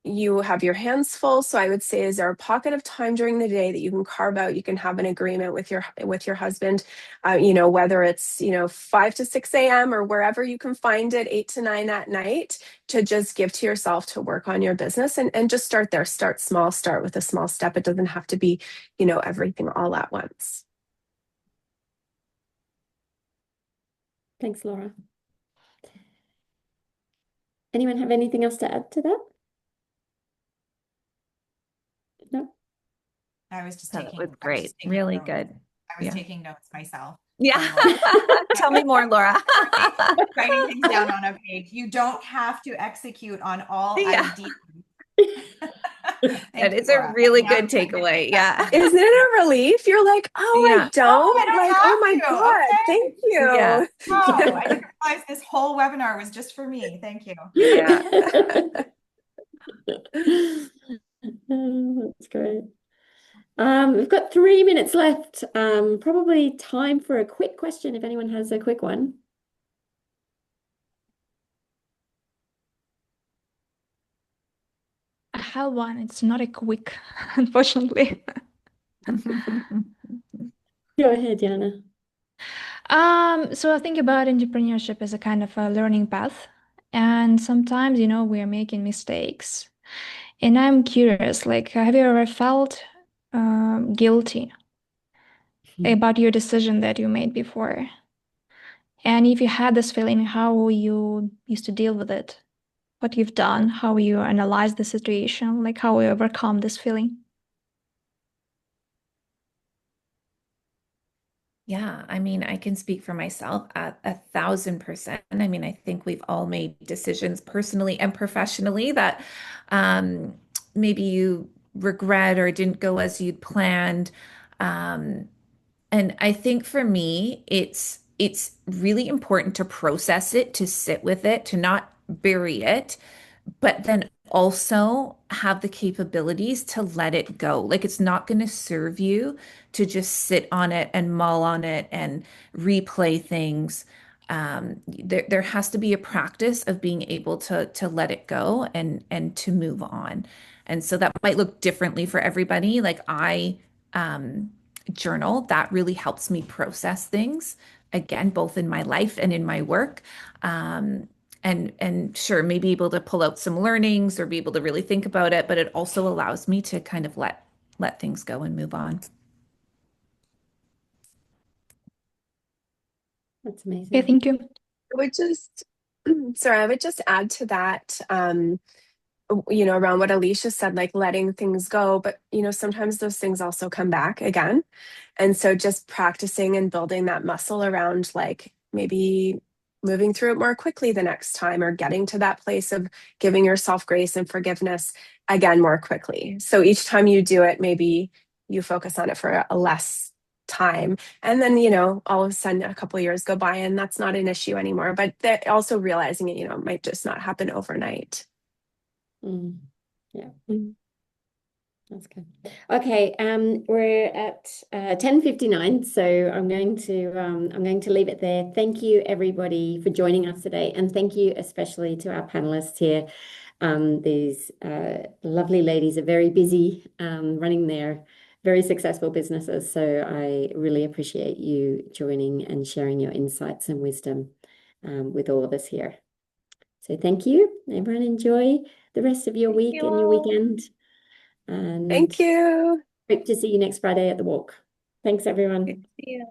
you have your hands full. So I would say, is there a pocket of time during the day that you can carve out? You can have an agreement with your husband, whether it's 5 to 6 a.m. or wherever you can find it, 8 to 9 at night, to just give to yourself to work on your business and just start there. Start small. Start with a small step. It doesn't have to be, everything all at once. Thanks, Laura. Anyone have anything else to add to that? No? I was just That taking. was great. Really notes. good. I was taking notes myself. Yeah. Tell me more, Laura. Writing things down on a page. You don't have to execute on all ideas. That is a really good takeaway. Yeah. Isn't it a relief? You're like, I don't. I don't like, have oh my to. God, Okay. thank you. Yeah. Oh, I didn't realize this whole webinar was just for me. Thank you. Yeah. That's great. We've got 3 minutes left. Probably time for a quick question if anyone has a quick one. I have one. It's not a quick, unfortunately. Go ahead, Jana. So I think about entrepreneurship as a kind of a learning path. And sometimes, we are making mistakes. And I'm curious, like, have you ever felt guilty about your decision that you made before? And if you had this feeling, how you used to deal with it? What you've done, how you analyze the situation, like how you overcome this feeling? Yeah, I mean, I can speak for myself at 1,000%. I mean, I think we've all made decisions personally and professionally that maybe you regret or didn't go as you'd planned. And I think for me, it's really important to process it, to sit with it, to not bury it, but then also have the capabilities to let it go. Like it's not going to serve you to just sit on it and mull on it and replay things. There has to be a practice of being able to let it go and to move on. And so that might look differently for everybody. Like I journal, that really helps me process things again, both in my life and in my work. And sure, maybe able to pull out some learnings or be able to really think about it, but it also allows me to kind of let things go and move on. That's amazing. Okay, thank you. I would just add to that, around what Alicia said, like letting things go, but sometimes those things also come back again. And so just practicing and building that muscle around like maybe moving through it more quickly the next time, or getting to that place of giving yourself grace and forgiveness again more quickly. So each time you do it, maybe you focus on it for a less time, and then all of a sudden a couple of years go by and that's not an issue anymore. But also realizing it might just not happen overnight. Yeah. That's good. Okay, we're at 10:59, so I'm going to leave it there. Thank you everybody for joining us today, and thank you especially to our panelists here. These lovely ladies are very busy running their very successful businesses, so I really appreciate you joining and sharing your insights and wisdom with all of us here. So thank you. Everyone enjoy the rest of your week and your weekend. And thank you. hope to see you next Friday at the walk. Thanks, everyone. Good to see you.